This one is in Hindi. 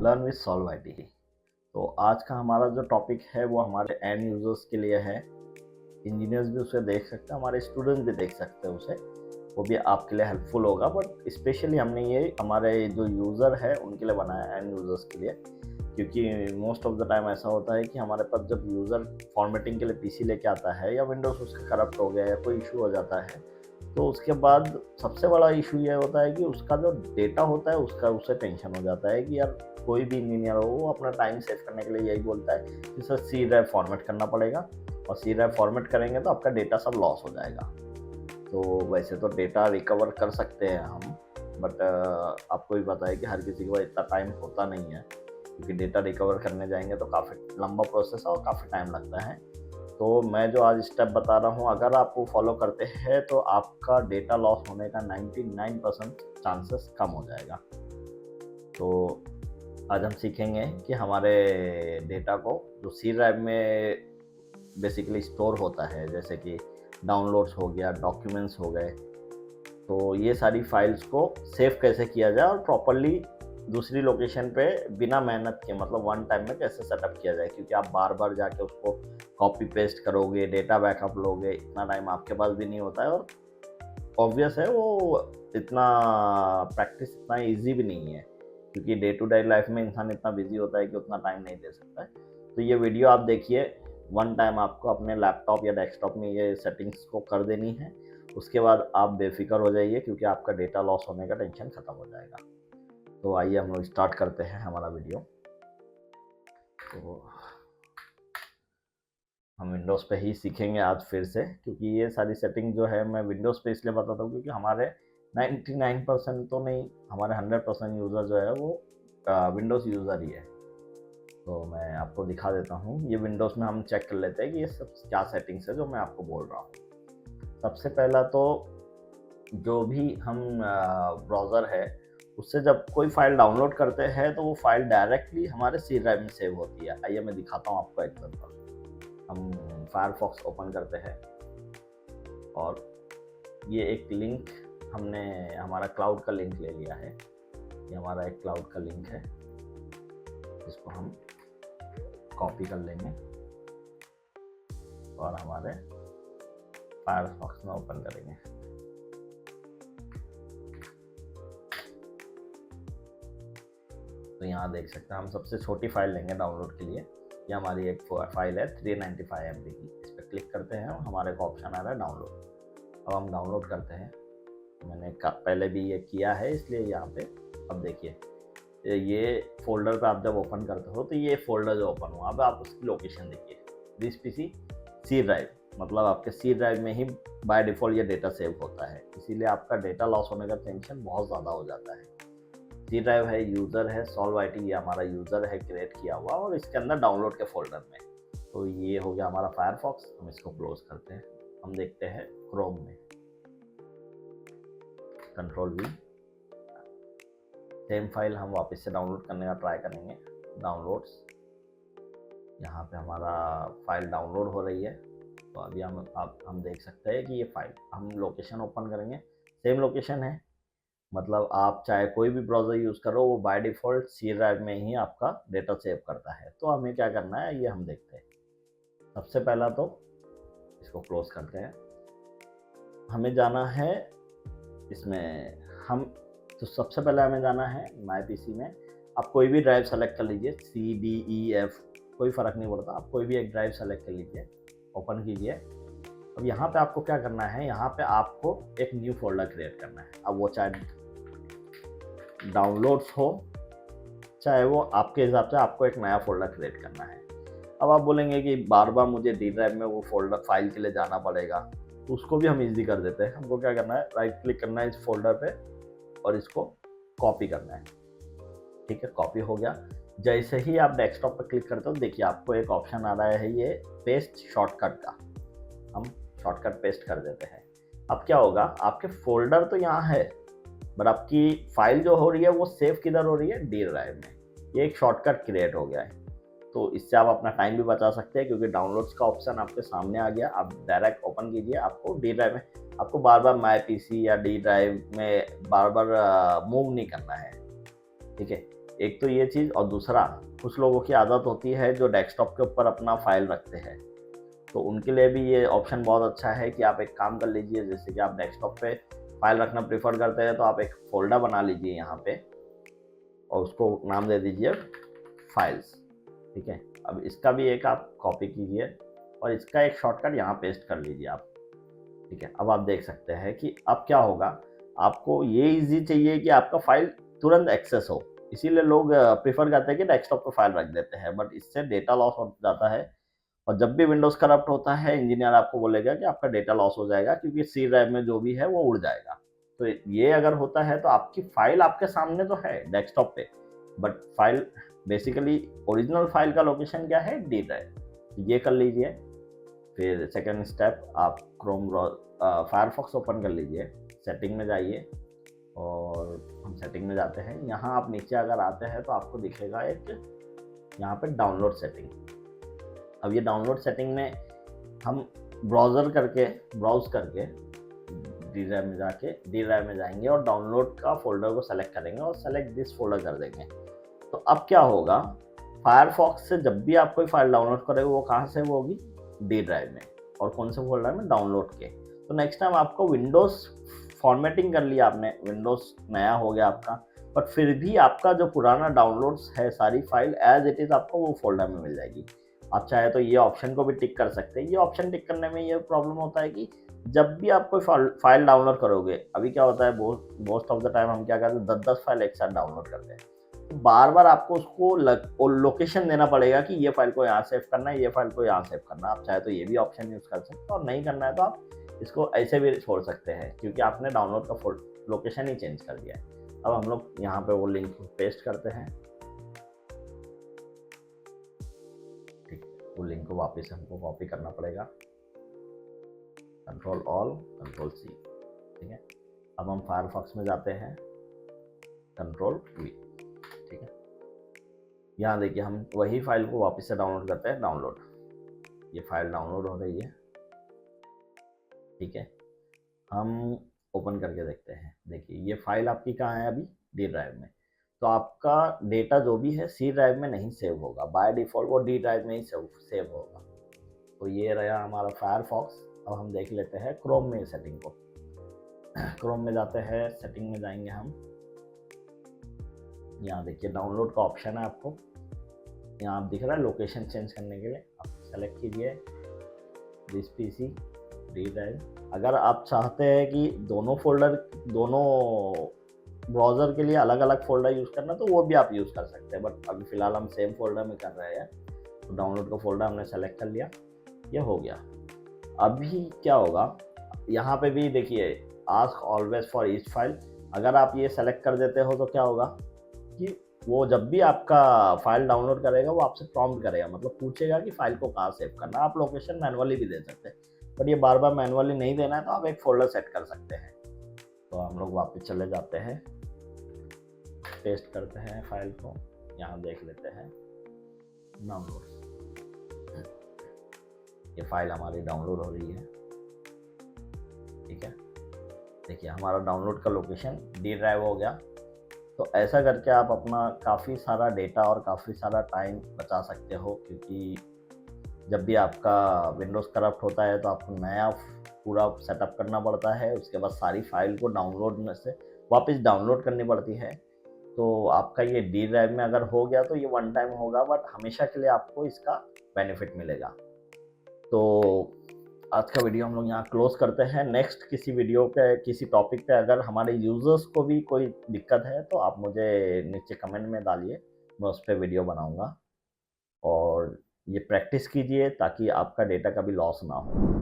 Learn with solve IT. तो आज का हमारा जो टॉपिक है वो हमारे एंड यूजर्स के लिए है। इंजीनियर्स भी उसे देख सकते हैं, हमारे स्टूडेंट्स भी देख सकते हैं उसे, वो भी आपके लिए हेल्पफुल होगा। बट स्पेशली हमने ये हमारे जो यूज़र है उनके लिए बनाया, एंड यूजर्स के लिए, क्योंकि मोस्ट ऑफ द टाइम ऐसा होता है कि हमारे पास जब यूज़र फॉर्मेटिंग के लिए पीसी लेके आता है या विंडोज़ उसका करप्ट हो गया या कोई इशू हो जाता है, तो उसके बाद सबसे बड़ा इशू ये होता है कि उसका जो डेटा होता है उसका उसे टेंशन हो जाता है कि यार कोई भी इंजीनियर हो वो अपना टाइम सेव करने के लिए यही बोलता है कि सर सी ड्राइव फॉर्मेट करना पड़ेगा, और सी ड्राइव फॉर्मेट करेंगे तो आपका डेटा सब लॉस हो जाएगा। तो वैसे तो डेटा रिकवर कर सकते हैं हम, बट आपको भी पता है कि हर किसी को इतना टाइम होता नहीं है, क्योंकि डेटा रिकवर करने जाएंगे तो काफ़ी लंबा प्रोसेस है और काफ़ी टाइम लगता है। तो मैं जो आज स्टेप बता रहा हूँ, अगर आप वो फॉलो करते हैं तो आपका डेटा लॉस होने का 99% चांसेस कम हो जाएगा। तो आज हम सीखेंगे कि हमारे डेटा को जो सी ड्राइव में बेसिकली स्टोर होता है, जैसे कि डाउनलोड्स हो गया, डॉक्यूमेंट्स हो गए, तो ये सारी फाइल्स को सेव कैसे किया जाए और प्रॉपरली दूसरी लोकेशन पे बिना मेहनत के, मतलब वन टाइम में कैसे सेटअप किया जाए। क्योंकि आप बार बार जाके उसको कॉपी पेस्ट करोगे, डेटा बैकअप लोगे, इतना टाइम आपके पास भी नहीं होता है, और ऑब्वियस है वो इतना प्रैक्टिस इतना ईजी भी नहीं है, क्योंकि डे टू डे लाइफ में इंसान इतना बिजी होता है कि उतना टाइम नहीं दे सकता है। तो ये वीडियो आप देखिए, वन टाइम आपको अपने लैपटॉप या डेस्कटॉप में ये सेटिंग्स को कर देनी है। उसके बाद आप बेफिक्र हो जाइए, क्योंकि आपका डेटा लॉस होने का टेंशन खत्म हो जाएगा। तो आइए हम लोग स्टार्ट करते हैं हमारा वीडियो। तो हम विंडोज़ पे ही सीखेंगे आज फिर से, क्योंकि ये सारी सेटिंग जो है मैं विंडोज़ पे इसलिए बताता हूँ क्योंकि हमारे 99% तो नहीं, हमारे 100% यूज़र जो है वो विंडोज़ यूज़र ही है। तो मैं आपको दिखा देता हूँ, ये विंडोज़ में हम चेक कर लेते हैं कि ये सब क्या सेटिंग्स है जो मैं आपको बोल रहा हूँ। सबसे पहला तो जो भी हम ब्राउज़र है उससे जब कोई फाइल डाउनलोड करते हैं तो वो फाइल डायरेक्टली हमारे सी ड्राइव में सेव होती है। आइए मैं दिखाता हूँ आपको एग्जांपल। हम फायरफॉक्स ओपन करते हैं और ये एक लिंक हमने हमारा क्लाउड का लिंक ले लिया है। ये हमारा एक क्लाउड का लिंक है, इसको हम कॉपी कर लेंगे और हमारे फायरफॉक्स में ओपन करेंगे। तो यहाँ देख सकते हैं हम सबसे छोटी फाइल लेंगे डाउनलोड के लिए। ये हमारी एक फाइल है 395 MB की। इस पर क्लिक करते हैं और हमारे को ऑप्शन आ रहा है डाउनलोड। अब हम डाउनलोड करते हैं। मैंने पहले भी ये किया है, इसलिए यहाँ पे अब देखिए ये फोल्डर पे आप जब ओपन करते हो तो ये फोल्डर जो ओपन हुआ, अब आप उसकी लोकेशन देखिए, दिस पीसी सी ड्राइव, मतलब आपके सी ड्राइव में ही बाय डिफ़ॉल्ट ये डेटा सेव होता है, इसीलिए आपका डेटा लॉस होने का टेंशन बहुत ज़्यादा हो जाता है। सी ड्राइव है, यूज़र है, सॉल्व आईटी ये हमारा यूज़र है क्रिएट किया हुआ, और इसके अंदर डाउनलोड के फोल्डर में। तो ये हो गया हमारा फायरफॉक्स। हम इसको क्लोज करते हैं। हम देखते हैं क्रोम में, कंट्रोल V, सेम फाइल हम वापस से डाउनलोड करने का ट्राई करेंगे। डाउनलोड्स, यहाँ पे हमारा फाइल डाउनलोड हो रही है। तो अभी हम देख सकते हैं कि ये फाइल, हम लोकेशन ओपन करेंगे, सेम लोकेशन है, मतलब आप चाहे कोई भी ब्राउज़र यूज़ करो वो बाय डिफ़ॉल्ट सी ड्राइव में ही आपका डेटा सेव करता है। तो हमें क्या करना है ये हम देखते हैं। सबसे पहला तो इसको क्लोज करते हैं। हमें जाना है इसमें, हम तो सबसे पहले हमें जाना है माई पीसी में। आप कोई भी ड्राइव सेलेक्ट कर लीजिए, C, D, E, F, कोई फ़र्क नहीं पड़ता, आप कोई भी एक ड्राइव सेलेक्ट कर लीजिए, ओपन कीजिए। अब यहाँ पे आपको क्या करना है, यहाँ पे आपको एक न्यू फोल्डर क्रिएट करना है। अब वो चाहे डाउनलोड्स हो, चाहे वो आपके हिसाब से आपको एक नया फोल्डर क्रिएट करना है। अब आप बोलेंगे कि बार बार मुझे डी ड्राइव में वो फोल्डर फाइल के लिए जाना पड़ेगा, तो उसको भी हम इजी कर देते हैं। हमको क्या करना है, राइट क्लिक करना है इस फोल्डर पे और इसको कॉपी करना है। ठीक है, कॉपी हो गया। जैसे ही आप डेस्कटॉप पर क्लिक करते हो, देखिए आपको एक ऑप्शन आ रहा है ये पेस्ट शॉर्टकट का। हम शॉर्टकट पेस्ट कर देते हैं। अब क्या होगा, आपके फोल्डर तो यहाँ है, बट आपकी फाइल जो हो रही है वो सेव किधर हो रही है, डी ड्राइव में। ये एक शॉर्टकट क्रिएट हो गया है। तो इससे आप अपना टाइम भी बचा सकते हैं, क्योंकि डाउनलोड्स का ऑप्शन आपके सामने आ गया। आप डायरेक्ट ओपन कीजिए, आपको डी ड्राइव में, आपको बार बार माई पीसी या डी ड्राइव में बार बार मूव नहीं करना है। ठीक है, एक तो ये चीज़, और दूसरा कुछ लोगों की आदत होती है जो डेस्कटॉप के ऊपर अपना फाइल रखते हैं, तो उनके लिए भी ये ऑप्शन बहुत अच्छा है कि आप एक काम कर लीजिए, जैसे कि आप डेस्कटॉप पे फाइल रखना प्रेफर करते हैं तो आप एक फोल्डर बना लीजिए यहाँ पे और उसको नाम दे दीजिए फाइल्स। ठीक है, अब इसका भी एक आप कॉपी कीजिए और इसका एक शॉर्टकट यहाँ पेस्ट कर लीजिए आप। ठीक है, अब आप देख सकते हैं कि अब क्या होगा, आपको ये इजी चाहिए कि आपका फाइल तुरंत एक्सेस हो, इसीलिए लोग प्रेफर करते हैं कि डेस्कटॉप पे फाइल रख देते हैं, बट इससे डेटा लॉस हो जाता है। और जब भी विंडोज करप्ट होता है, इंजीनियर आपको बोलेगा कि आपका डेटा लॉस हो जाएगा क्योंकि सी ड्राइव में जो भी है वो उड़ जाएगा। तो ये अगर होता है तो आपकी फाइल आपके सामने तो है डेस्कटॉप पे, but file basically original file का लोकेशन क्या है, डी ड्राइव। ये कर लीजिए। फिर सेकंड स्टेप, आप क्रोम फायरफॉक्स ओपन कर लीजिए, सेटिंग में जाइए और हम सेटिंग में जाते हैं। यहाँ आप नीचे अगर आते हैं तो आपको दिखेगा एक यहाँ पे डाउनलोड सेटिंग। अब ये डाउनलोड सेटिंग में हम ब्राउज करके डी ड्राइव में जाएंगे और डाउनलोड का फोल्डर को सेलेक्ट करेंगे और सेलेक्ट दिस फोल्डर कर देंगे। तो अब क्या होगा, फायरफॉक्स से जब भी आप कोई फाइल डाउनलोड करेंगे वो कहाँ से होगी, डी ड्राइव में, और कौन से फोल्डर में, डाउनलोड के। तो नेक्स्ट टाइम आपको विंडोज फॉर्मेटिंग कर लिया आपने, विंडोज नया हो गया आपका, बट फिर भी आपका जो पुराना डाउनलोड्स है सारी फाइल एज इट इज आपको वो फोल्डर में मिल जाएगी। आप चाहे तो ये ऑप्शन को भी टिक कर सकते हैं। ये ऑप्शन टिक करने में ये प्रॉब्लम होता है कि जब भी आप कोई फाइल डाउनलोड करोगे, अभी क्या होता है मोस्ट ऑफ द टाइम हम क्या करते हैं, 10-10 फाइल एक साथ डाउनलोड करते हैं, तो बार बार आपको उसको लोकेशन देना पड़ेगा कि ये फाइल को यहाँ सेव करना है, ये फाइल को यहाँ सेव करना है। आप चाहे तो ये भी ऑप्शन यूज़ कर सकते हैं, और नहीं करना है तो आप इसको ऐसे भी छोड़ सकते हैं क्योंकि आपने डाउनलोड का लोकेशन ही चेंज कर दिया है। अब हम लोग यहाँ पे वो लिंक पेस्ट करते हैं। ठीक, वो लिंक को वापस हमको कॉपी करना पड़ेगा, कंट्रोल ऑल कंट्रोल सी। ठीक है, अब हम फायरफॉक्स में जाते हैं, कंट्रोल वी। ठीक है, यहाँ देखिए हम वही फाइल को वापस से डाउनलोड करते हैं, डाउनलोड। ये फाइल डाउनलोड हो रही है। ठीक है, हम ओपन करके देखते हैं। देखिए ये फाइल आपकी कहाँ है अभी, डी ड्राइव में। तो आपका डेटा जो भी है सी ड्राइव में नहीं सेव होगा, बाय डिफ़ॉल्ट वो डी ड्राइव में ही सेव होगा। तो ये रहा हमारा फायरफॉक्स। अब हम देख लेते हैं क्रोम में सेटिंग को। क्रोम में जाते हैं, सेटिंग में जाएंगे हम। यहाँ देखिए डाउनलोड का ऑप्शन है आपको, यहाँ आप दिख रहा है लोकेशन चेंज करने के लिए आप सेलेक्ट कीजिए दिस पीसी डी ड्राइव। अगर आप चाहते हैं कि दोनों ब्राउज़र के लिए अलग अलग फोल्डर यूज़ करना तो वो भी आप यूज़ कर सकते हैं, बट अभी फ़िलहाल हम सेम फोल्डर में कर रहे हैं। तो डाउनलोड का फोल्डर हमने सेलेक्ट कर लिया, ये हो गया। अभी क्या होगा, यहाँ पे भी देखिए ask always for each file. अगर आप ये सेलेक्ट कर देते हो तो क्या होगा कि वो जब भी आपका फाइल डाउनलोड करेगा वो आपसे प्रॉम्प्ट करेगा, मतलब पूछेगा कि फाइल को कहाँ सेव करना है। आप लोकेशन मैनुअली भी दे सकते हैं, बट ये बार बार मैनुअली नहीं देना है तो आप एक फोल्डर सेट कर सकते हैं। तो हम लोग वापस चले जाते हैं, पेस्ट करते हैं फाइल को, यहाँ देख लेते हैं डाउनलोड। ये फाइल हमारी डाउनलोड हो रही है। ठीक है, देखिए हमारा डाउनलोड का लोकेशन डी ड्राइव हो गया। तो ऐसा करके आप अपना काफ़ी सारा डेटा और काफ़ी सारा टाइम बचा सकते हो, क्योंकि जब भी आपका विंडोज़ करप्ट होता है तो आपको नया पूरा सेटअप करना पड़ता है, उसके बाद सारी फाइल को डाउनलोड में से वापस डाउनलोड करनी पड़ती है। तो आपका ये डी ड्राइव में अगर हो गया तो ये वन टाइम होगा, बट हमेशा के लिए आपको इसका बेनिफिट मिलेगा। तो आज का वीडियो हम लोग यहाँ क्लोज करते हैं। नेक्स्ट किसी वीडियो पे किसी टॉपिक पे अगर हमारे यूज़र्स को भी कोई दिक्कत है तो आप मुझे नीचे कमेंट में डालिए, मैं उस पर वीडियो बनाऊँगा। और ये प्रैक्टिस कीजिए ताकि आपका डेटा कभी लॉस ना हो।